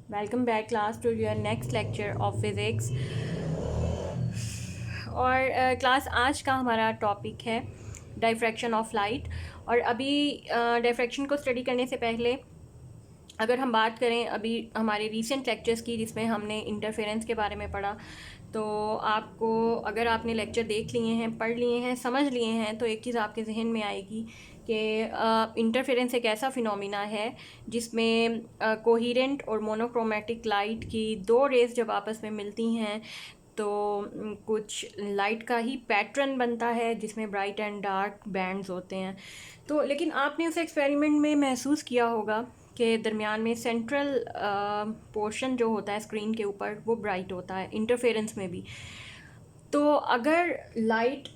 Welcome back class to your next lecture of physics. और class आज का हमारा टॉपिक है डायफ्रैक्शन ऑफ लाइट। और अभी डायफ्रैक्शन को स्टडी करने से पहले अगर हम बात करें अभी हमारे रीसेंट लेक्चर्स की, जिसमें हमने इंटरफेरेंस के बारे में पढ़ा, तो आपको अगर आपने लेक्चर देख लिए हैं, पढ़ लिए हैं, समझ लिए हैं, तो एक चीज़ आपके जहन में आएगी कि इंटरफेरेंस एक ऐसा फिनोमिना है जिसमें कोहेरेंट और मोनोक्रोमेटिक लाइट की दो रेज जब आपस में मिलती हैं तो कुछ लाइट का ही पैटर्न बनता है जिसमें ब्राइट एंड डार्क बैंड्स होते हैं। तो लेकिन आपने उस एक्सपेरिमेंट में महसूस किया होगा के दरमियान में सेंट्रल पोर्शन जो होता है स्क्रीन के ऊपर वो ब्राइट होता है इंटरफेरेंस में भी। तो अगर लाइट,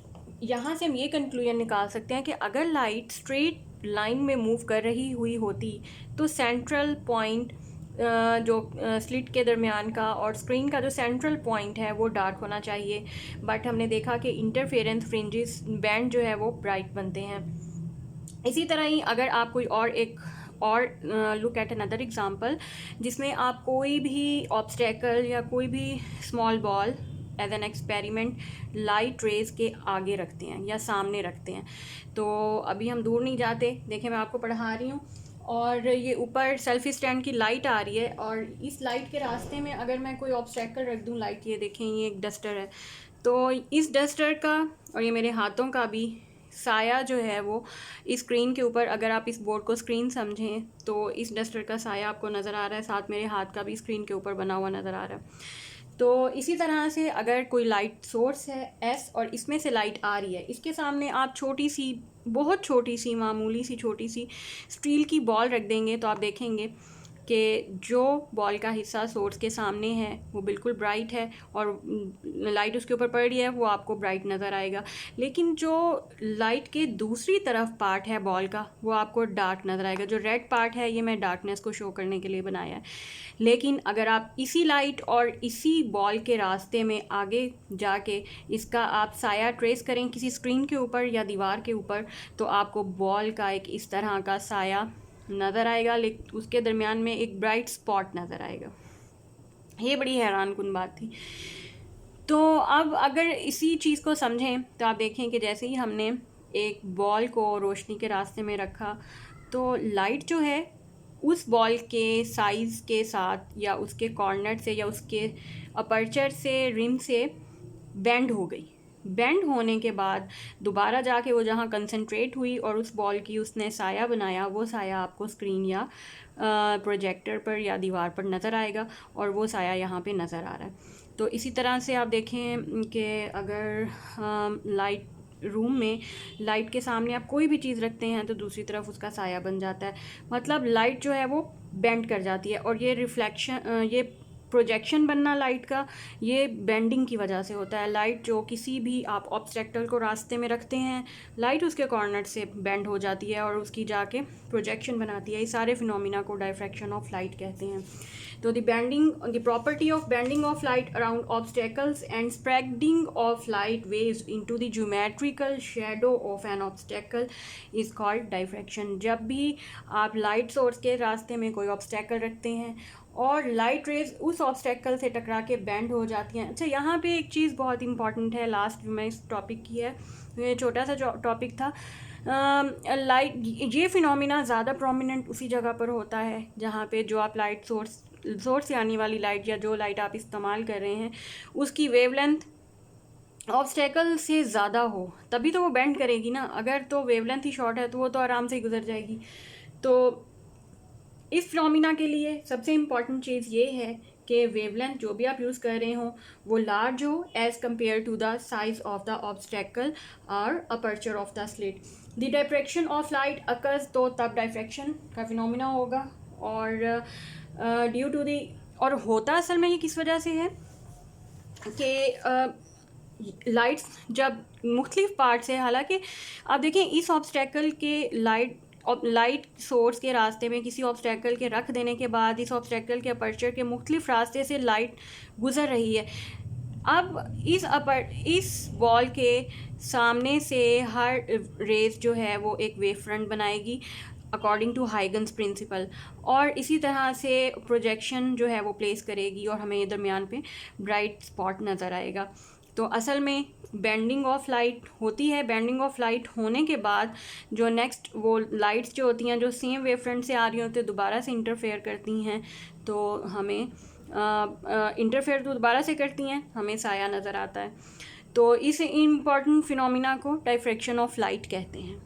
यहाँ से हम ये कंक्लूजन निकाल सकते हैं कि अगर लाइट स्ट्रेट लाइन में मूव कर रही हुई होती तो सेंट्रल पॉइंट जो स्लिट के दरमियान का और स्क्रीन का जो सेंट्रल पॉइंट है वो डार्क होना चाहिए, बट हमने देखा कि इंटरफेरेंस फ्रिंजेस बैंड जो है वो ब्राइट बनते हैं। इसी तरह ही अगर आप कोई और लुक एट अनदर एग्जांपल जिसमें आप कोई भी ऑब्स्टेकल या कोई भी small ball as an experiment light rays के आगे रखते हैं या सामने रखते हैं। तो अभी हम दूर नहीं जाते, देखें मैं आपको पढ़ा रही हूँ और ये ऊपर सेल्फी स्टैंड की लाइट आ रही है और इस लाइट के रास्ते में अगर मैं कोई ऑब्स्टेकल रख दूँ, लाइट ये देखें ये एक डस्टर है, तो इस डस्टर का और ये मेरे हाथों का भी साया जो है वो इस स्क्रीन के ऊपर, अगर आप इस बोर्ड को स्क्रीन समझें तो इस डस्टर का साया आपको नज़र आ रहा है, साथ मेरे हाथ का भी स्क्रीन के ऊपर बना हुआ नज़र आ रहा है। तो इसी तरह से अगर कोई लाइट सोर्स है एस और इसमें से लाइट आ रही है, इसके सामने आप छोटी सी, बहुत छोटी सी, मामूली सी छोटी सी स्टील की बॉल रख देंगे तो आप देखेंगे कि जो बॉल का हिस्सा सोर्स के सामने है वो बिल्कुल ब्राइट है और लाइट उसके ऊपर पड़ रही है वो आपको ब्राइट नज़र आएगा, लेकिन जो लाइट के दूसरी तरफ पार्ट है बॉल का वो आपको डार्क नज़र आएगा। जो रेड पार्ट है ये मैं डार्कनेस को शो करने के लिए बनाया है, लेकिन अगर आप इसी लाइट और इसी बॉल के रास्ते में आगे जाके इसका आप साया ट्रेस करें किसी स्क्रीन के ऊपर या दीवार के ऊपर, तो आपको बॉल का एक इस तरह का साया नज़र आएगा, लेकिन उसके दरमियान में एक ब्राइट स्पॉट नज़र आएगा। ये बड़ी हैरान कुन बात थी। तो अब अगर इसी चीज़ को समझें तो आप देखें कि जैसे ही हमने एक बॉल को रोशनी के रास्ते में रखा तो लाइट जो है उस बॉल के साइज़ के साथ या उसके कॉर्नर से या उसके अपर्चर से, रिम से बेंड हो गई। बेंड होने के बाद दोबारा जाके वो जहाँ कंसंट्रेट हुई और उस बॉल की उसने साया बनाया, वो साया आपको स्क्रीन या प्रोजेक्टर पर या दीवार पर नज़र आएगा और वो साया यहाँ पे नज़र आ रहा है। तो इसी तरह से आप देखें कि अगर लाइट रूम में लाइट के सामने आप कोई भी चीज़ रखते हैं तो दूसरी तरफ उसका साया बन जाता है, मतलब लाइट जो है वो बेंड कर जाती है। और ये रिफ्लेक्शन, ये प्रोजेक्शन बनना लाइट का, ये बेंडिंग की वजह से होता है। लाइट जो किसी भी आप ऑब्स्टेकल को रास्ते में रखते हैं, लाइट उसके कॉर्नर से बेंड हो जाती है और उसकी जाके प्रोजेक्शन बनाती है। इस सारे फिनोमिना को डायफ्रैक्शन ऑफ लाइट कहते हैं। तो the property of bending of light around obstacles and spreading of light waves into the geometrical shadow of N obstacle is called diffraction. जब भी आप लाइट सोर्स के रास्ते में कोई ऑब्स्टेकल रखते हैं और लाइट रेज उस ऑब्स्टेकल से टकरा के बेंड हो जाती हैं। अच्छा, यहाँ पे एक चीज़ बहुत इंपॉर्टेंट है, लास्ट में इस टॉपिक की है, ये छोटा सा टॉपिक था। लाइट, ये फिनोमिना ज़्यादा प्रोमिनेंट उसी जगह पर होता है जहाँ पे जो आप लाइट सोर्स से आने वाली लाइट या जो लाइट आप इस्तेमाल कर रहे हैं उसकी वेवलेंथ ऑब्स्टेकल से ज़्यादा हो, तभी तो वो बेंड करेगी ना। अगर तो वेवलेंथ ही शॉर्ट है तो वो तो आराम से ही गुजर जाएगी। तो इस फिनोमिना के लिए सबसे इम्पॉर्टेंट चीज़ ये है कि वेवलेंथ जो भी आप यूज़ कर रहे हो वो लार्ज हो as compare to the size of the obstacle और aperture of the slit. The diffraction of light occurs, तो तब डायफ्रैक्शन का फिनोमिना होगा। और ड्यू टू दी, और होता असल में ये किस वजह से है कि लाइट्स जब मुख्तलिफ पार्ट से, हालांकि आप देखें इस ऑब्स्टेकल के लाइट सोर्स के रास्ते में किसी ऑब्स्टेकल के रख देने के बाद इस ऑब्स्टेकल के अपर्चर के मुख्तलिफ रास्ते से लाइट गुजर रही है। अब इस बॉल के सामने से हर रेज जो है वो एक वेव फ्रंट बनाएगी। अकॉर्डिंग टू हाइगन्स प्रिंसिपल, और इसी तरह से प्रोजेक्शन जो है वो प्लेस करेगी और हमें दरमियान पे ब्राइट स्पॉट नज़र आएगा। तो असल में बेंडिंग ऑफ लाइट होती है। बेंडिंग ऑफ लाइट होने के बाद जो नेक्स्ट वो लाइट्स जो होती हैं जो सेम वेवफ्रंट से आ रही होती है दोबारा से इंटरफेयर करती हैं, तो हमें इंटरफेयर तो दोबारा से करती हैं, हमें साया नज़र आता है। तो इस इम्पॉर्टेंट फिनोमिना को डायफ्रैक्शन ऑफ लाइट कहते हैं।